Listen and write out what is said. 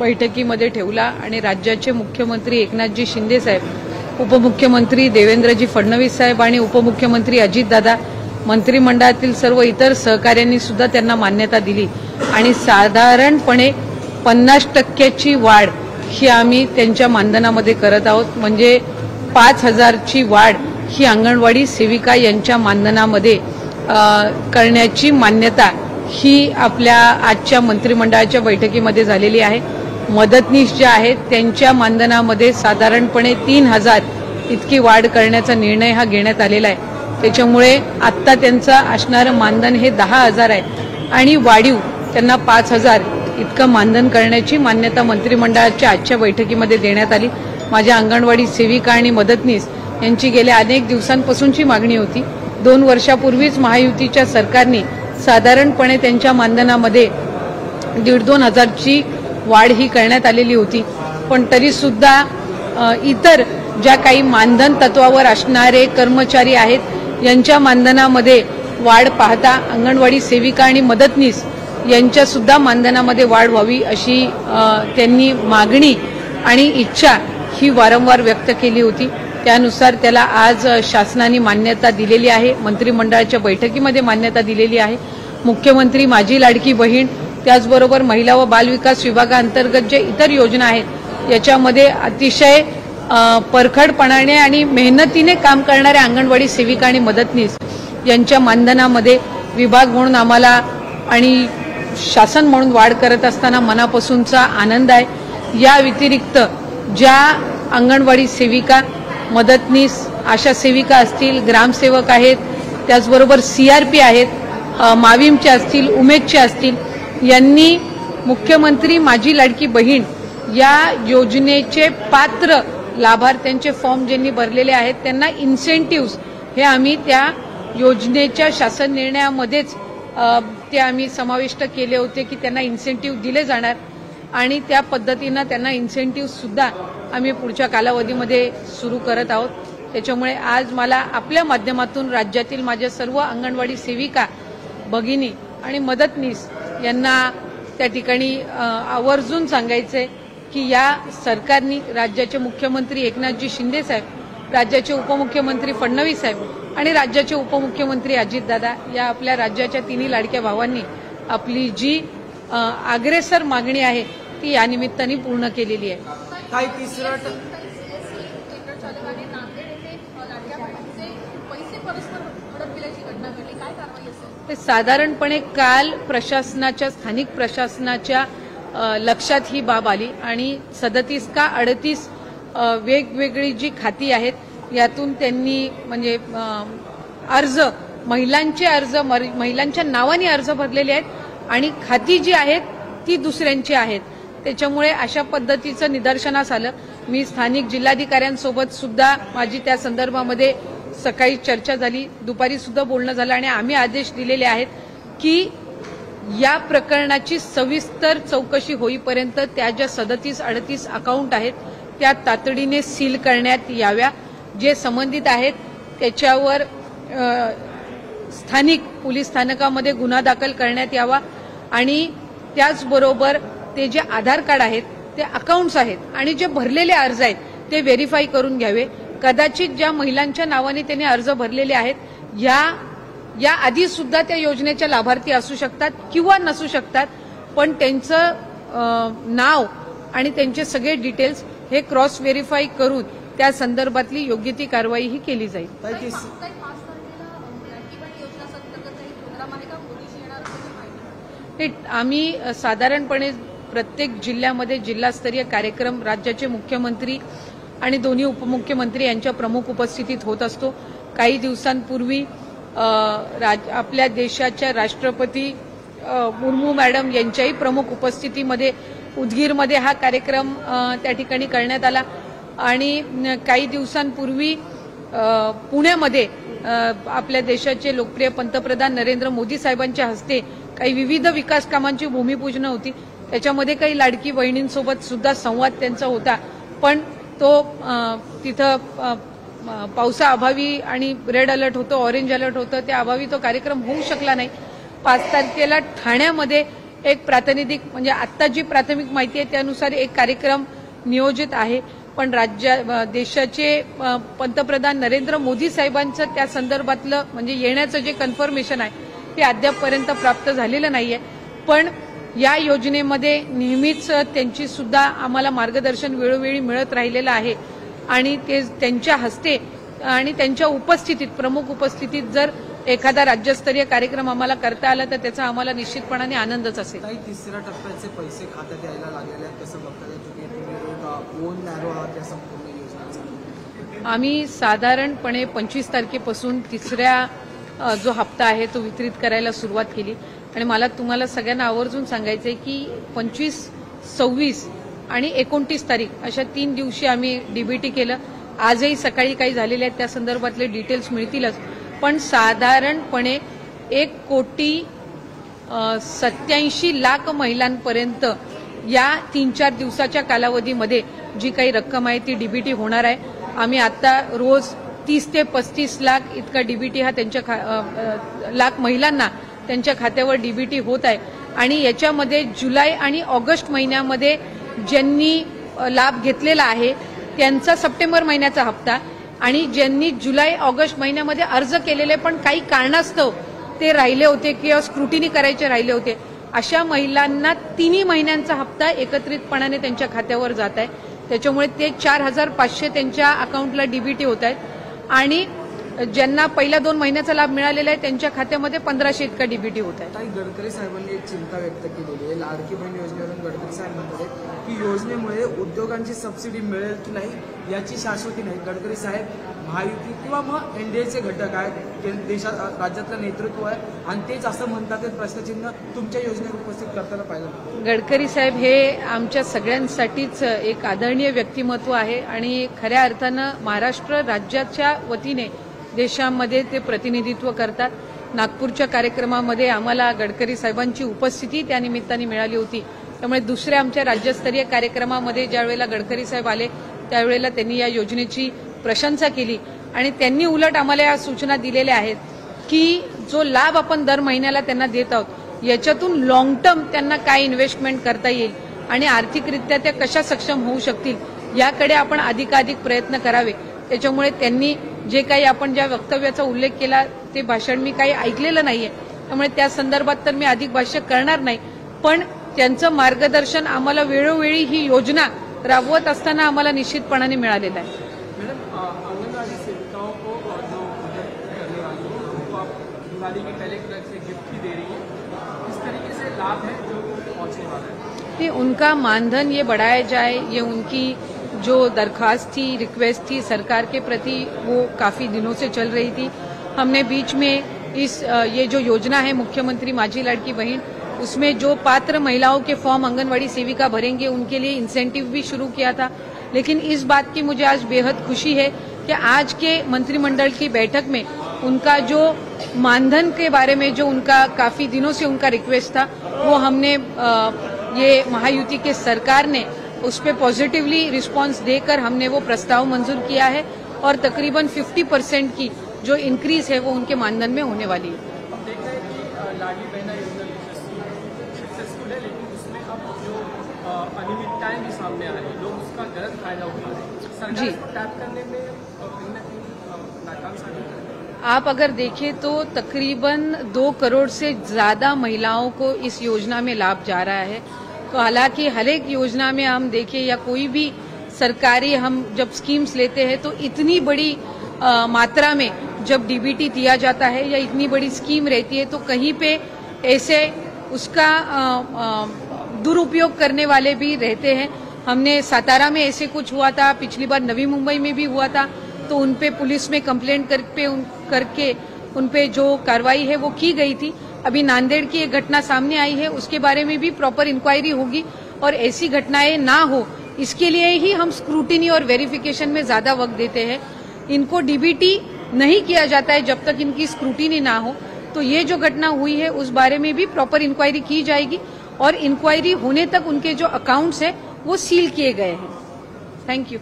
बैठकीमध्ये ठेवला आणि राज्याचे मुख्यमंत्री एकनाथजी शिंदे साहेब, उपमुख्यमंत्री देवेंद्रजी फडणवीस साहेब आणि उपमुख्यमंत्री अजितदादा, मंत्रिमंडळातील सर्व इतर सहकाऱ्यांनी सुद्धा त्यांना मान्यता दिली आणि साधारणपणे 50% वाढ ही आम्ही त्यांच्या मानधनामध्ये करत आहोत। म्हणजे 5,000ची वाढ ही अंगणवाडी सेविका यांच्या मानधनामध्ये करण्याची मान्यता ही आपल्या आजच्या मंत्रिमंडळाच्या बैठकीमध्ये झालेली आहे। मदतनीस ज्या आहेत त्यांच्या मानधनामध्ये साधारणपणे 3,000 इतकी वाढ करण्याचा निर्णय हा घेण्यात आलेला आहे। त्याच्यामुळे आत्ता त्यांचं असणारं मानधन हे 10,000 आहे आणि वाढीव त्यांना 5,000 इतकं मानधन करण्याची मान्यता मंत्रिमंडळाच्या आजच्या बैठकीमध्ये देण्यात आली। माझ्या अंगणवाडी सेविका आणि मदतनीस यांची गेल्या अनेक दिवसांपासूनची मागणी होती। 2 वर्षापूर्वीच महायुतीच्या सरकारने साधारणपणे त्यांच्या मानधनामध्ये 1,500-2 हजारची वाढ ही करण्यात आलेली होती, पण तरी सुद्धा इतर ज्या काही मानधन तत्वावर असणारे कर्मचारी आहेत यांच्या मानधनामध्ये वाढ पाहता अंगणवाडी सेविका आणि मदतनीस यांच्या सुद्धा मानधनामध्ये वाढ व्हावी अशी त्यांनी मागणी आणि इच्छा ही वारंवार व्यक्त केली होती। त्यानुसार त्याला आज शासनाने मान्यता दिलेली आहे, मंत्रिमंडळाच्या बैठकीमध्ये मान्यता दिलेली आहे। मुख्यमंत्री माझी लाडकी बहीण, त्याचबरोबर महिला व बालविकास विभागाअंतर्गत जे इतर योजना आहेत याच्यामध्ये अतिशय परखडपणाने आणि मेहनतीने काम करणाऱ्या अंगणवाडी सेविका आणि मदतनीस यांच्या मानधनामध्ये विभाग म्हणून आम्हाला आणि शासन म्हणून वाढ करत असताना मनापासूनचा आनंद आहे। या व्यतिरिक्त ज्या अंगणवाडी सेविका, मदतनीस, आशा सेविका असतील, ग्रामसेवक आहेत, त्याचबरोबर CRP आहेत, माविमचे असतील, उमेदचे असतील, यांनी मुख्यमंत्री माझी लाडकी बहीण या योजनेचे पात्र लाभार्थ्यांचे फॉर्म ज्यांनी भरलेले आहेत त्यांना इन्सेंटिव्ह हे आम्ही त्या योजनेच्या शासन निर्णयामध्येच ते आम्ही समाविष्ट केले होते की त्यांना इन्सेंटिव्ह दिले जाणार आणि त्या पद्धतीनं त्यांना इन्सेंटिव्ह सुद्धा आम्ही पुढच्या कालावधीमध्ये सुरू करत आहोत। त्याच्यामुळे आज मला आपल्या माध्यमातून राज्यातील माझ्या सर्व अंगणवाडी सेविका, भगिनी आणि मदतनीस यांना त्या ठिकाणी आवर्जून सांगायचे की या सरकारने, राज्याचे मुख्यमंत्री एकनाथजी शिंदे साहेब, राज्याचे उपमुख्यमंत्री फडणवीस साहेब आणि राज्याचे उपमुख्यमंत्री अजितदादा या आपल्या राज्याच्या तिन्ही लाडक्या भावांनी आपली जी अग्रेसर मागणी आहे ती या निमित्ताने पूर्ण केलेली आहे। साधारणपणे काल प्रशासनाच्या, स्थानिक प्रशासनाच्या लक्षात ही बाब आली आणि 37 का 38 वेगवेगळी जी खाती आहेत यातून त्यांनी म्हणजे अर्ज, महिलांचे अर्ज, महिलांच्या नावाने अर्ज भरलेले आहेत आणि खाती जी आहेत ती दुसऱ्यांची आहेत। त्याच्यामुळे अशा पद्धतीचं निदर्शनास आलं। मी स्थानिक जिल्हाधिकाऱ्यांसोबत सुद्धा माझी त्या संदर्भामध्ये सकाळी चर्चा झाली, दुपारी सुद्धा बोलणं झालं आणि आम्ही आदेश दिलेले आहेत की या प्रकरणाची सविस्तर चौकशी होईपर्यंत त्या ज्या 37-38 अकाउंट आहेत त्या तातडीने सील करण्यात याव्या। जे संबंधित आहेत त्याच्यावर स्थानिक पोलीस स्थानकामध्ये गुन्हा दाखल करण्यात यावा आणि त्याचबरोबर ते जे आधार कार्ड आहेत, ते अकाउंट्स आहेत आणि जे भरलेले अर्ज आहेत ते व्हेरीफाय करून घ्यावे। कदाचित ज्या महिलांच्या नावाने त्यांनी अर्ज भरलेले आहेत या आधी सुद्धा त्या योजनेच्या लाभार्थी असू शकतात किंवा नसू शकतात, पण त्यांचं नाव आणि त्यांचे सगळे डिटेल्स हे क्रॉस व्हेरीफाय करून त्या संदर्भातली योग्य ती कारवाई ही केली जाईल। आम्ही साधारणपणे प्रत्येक जिल्ह्यामध्ये जिल्हास्तरीय कार्यक्रम राज्याचे मुख्यमंत्री आणि दोन्ही उपमुख्यमंत्री यांच्या प्रमुख उपस्थितीत होत असतो। काही दिवसांपूर्वी आपल्या देशाच्या राष्ट्रपती मुर्मू मॅडम यांच्याही प्रमुख उपस्थितीमध्ये उदगीरमध्ये हा कार्यक्रम त्या ठिकाणी करण्यात आला आणि काही दिवसांपूर्वी पुण्यामध्ये आपल्या देशाचे लोकप्रिय पंतप्रधान नरेंद्र मोदी साहेबांच्या हस्ते काही विविध विकास कामांची भूमिपूजन होती। त्याच्यामध्ये काही लाडकी बहिणींसोबत सुद्धा संवाद त्यांचा होता, पण तो तिथं पावसाअभावी आणि रेड अलर्ट होतं, ऑरेंज अलर्ट होतं, त्या अभावी तो कार्यक्रम होऊ शकला नाही। 5 तारखेला ठाण्यामध्ये एक प्रातिनिधिक म्हणजे आता जी प्राथमिक माहिती आहे त्यानुसार एक कार्यक्रम नियोजित आहे, पण देशाचे पंतप्रधान नरेंद्र मोदी साहेबांचं त्या संदर्भातलं म्हणजे येण्याचं जे कन्फर्मेशन आहे ते अद्यापपर्यंत प्राप्त झालेलं नाहीये। पण या योजनेमध्ये नेहमीच त्यांची सुद्धा आम्हाला मार्गदर्शन वेळोवेळी मिळत राहिलेलं आहे आणि ते त्यांच्या हस्ते आणि त्यांच्या उपस्थितीत प्रमुख उपस्थितीत जर एखादा राज्यस्तरीय कार्यक्रम आम्हाला करता आला तर त्याचा आम्हाला निश्चितपणाने आनंदच असेल। तिसऱ्या टप्प्याचे पैसे खात्यात यायला लागलेले आहेत कसं बघताय तुम्ही ओन नॅरो आहात या संपूर्ण योजनेचा? आम्ही साधारणपणे 25 तारखेपासून तिसऱ्या जो हप्ता आहे तो वितरित करायला सुरुवात केली आणि मला तुम्हाला सगळ्यांना आवर्जून सांगायचंय की 25, 26 आणि 29 तारीख अशा 3 दिवशी आम्ही डीबीटी केलं। आजही सकाळी काही झालेले आहेत त्या संदर्भातले डिटेल्स मिळतीलच, पण साधारणपणे 1,87,00,000 महिलांपर्यंत या 3-4 दिवसाच्या कालावधीमध्ये जी काही रक्कम आहे ती डीबीटी होणार आहे। आम्ही आता रोज 30 ते 35 लाख इतका डीबीटी हा त्यांच्या लाख महिलांना त्यांच्या खात्यावर डीबीटी होत आहे आणि याच्यामध्ये जुलै आणि ऑगस्ट महिन्यामध्ये ज्यांनी लाभ घेतलेला आहे त्यांचा सप्टेंबर महिन्याचा हप्ता आणि ज्यांनी जुलै ऑगस्ट महिन्यामध्ये अर्ज केलेले पण काही कारणास्तव ते राहिले होते किंवा स्क्रुटिनी करायचे राहिले होते अशा महिलांना 3 महिन्यांचा हप्ता एकत्रितपणाने त्यांच्या खात्यावर जात आहे। त्याच्यामुळे ते 4,500 त्यांच्या अकाउंटला डीबीटी होत आहेत आणि ज्यांना पहिल्या 2 महिन्याचा लाभ मिळालेला आहे त्यांच्या खात्यामध्ये 1,500 इतका डीबीटी होत आहे। गडकरी साहेबांनी एक चिंता व्यक्त केलेली आहे लाडकी बहीण योजनेवरून। गडकरी साहेब म्हणतात की योजनेमुळे उद्योगांची सबसिडी मिळेल की नाही याची शाश्वती नाही। गडकरी साहेब महायुती किंवा मग एनडीएचे घटक आहेत, देशात राज्यातलं नेतृत्व आहे आणि तेच असं म्हणतात प्रश्नचिन्ह तुमच्या योजनेत उपस्थित करताना पाहिलं। गडकरी साहेब हे आमच्या सगळ्यांसाठीच एक आदरणीय व्यक्तिमत्व आहे आणि खऱ्या अर्थानं महाराष्ट्र राज्याच्या वतीने देशामध्ये ते प्रतिनिधित्व करतात। नागपूरच्या कार्यक्रमामध्ये आम्हाला गडकरी साहेबांची उपस्थिती त्या निमित्ताने मिळाली होती, त्यामुळे दुसऱ्या आमच्या राज्यस्तरीय कार्यक्रमामध्ये ज्यावेळेला गडकरी साहेब आले त्यावेळेला त्यांनी या योजनेची प्रशंसा केली आणि त्यांनी उलट आम्हाला या सूचना दिलेल्या आहेत की जो लाभ आपण दर महिन्याला त्यांना देत आहोत याच्यातून लॉंग टर्म त्यांना काय इन्व्हेस्टमेंट करता येईल आणि आर्थिकरित्या त्या कशा सक्षम होऊ शकतील याकडे आपण अधिकाधिक प्रयत्न करावे। त्याच्यामुळे त्यांनी जे काही आपण ज्या वक्तव्याचा उल्लेख केला ते भाषण मी काही ऐकलेलं नाहीये, त्यामुळे त्या संदर्भात तर मी अधिक भाष्य करणार नाही, पण त्यांचं मार्गदर्शन आम्हाला वेळोवेळी ही योजना राबवत असताना आम्हाला निश्चितपणाने मिळालेलं आहे। आंगनबाड़ी सेविकाओं को जो मदद करने वाली है उनको आप दिवाली के पहले गिफ्ट भी दे रही है, इस तरीके से लाभ है जो पहुंचने वाला है कि उनका मानधन ये बढ़ाया जाए, ये उनकी जो दरखास्त थी, रिक्वेस्ट थी सरकार के प्रति वो काफी दिनों से चल रही थी। हमने बीच में ये जो योजना है मुख्यमंत्री माझी लाडकी बहन उसमें जो पात्र महिलाओं के फॉर्म आंगनवाड़ी सेविका भरेंगे उनके लिए इंसेंटिव भी शुरू किया था, लेकिन इस बात की मुझे आज बेहद खुशी है कि आज के मंत्रिमंडल की बैठक में उनका जो मानधन के बारे में जो उनका काफी दिनों से उनका रिक्वेस्ट था वो हमने ये महायुति के सरकार ने उस पर पॉजिटिवली रिस्पांस देकर हमने वो प्रस्ताव मंजूर किया है और तकरीबन 50% की जो इंक्रीज है वो उनके मानधन में होने वाली है। लाडली बहना योजना सक्सेसफुल है, लेकिन उसमें अब जो अनियमितताएं भी सामने आ रही, लोग उसका गलत फायदा उठा रहे हैं। सरकार इसको टैप करने में कहीं न कहीं नाकाम साबित है। आप अगर देखें तो तकरीबन 2 करोड़ से ज्यादा महिलाओं को इस योजना में लाभ जा रहा है। तो हालांकि हर एक योजना में हम देखें या कोई भी सरकारी हम जब स्कीम्स लेते हैं तो इतनी बड़ी मात्रा में जब डीबीटी दिया जाता है या इतनी बड़ी स्कीम रहती है तो कहीं पे ऐसे उसका दुरुपयोग करने वाले भी रहते हैं। हमने सातारा में ऐसे कुछ हुआ था, पिछली बार नवी मुंबई में भी हुआ था, तो उनपे पुलिस में कंप्लेंट करके उनपे जो कार्रवाई है वो की गई थी। अभी नांदेड़ की एक घटना सामने आई है, उसके बारे में भी प्रॉपर इंक्वायरी होगी और ऐसी घटनाएं ना हो इसके लिए ही हम स्क्रूटिनी और वेरिफिकेशन में ज्यादा वक्त देते हैं। इनको डीबीटी नहीं किया जाता है जब तक इनकी स्क्रूटिनी ना हो। तो ये जो घटना हुई है उस बारे में भी प्रॉपर इंक्वायरी की जाएगी और इंक्वायरी होने तक उनके जो अकाउंट्स है वो सील किए गए हैं। Thank you.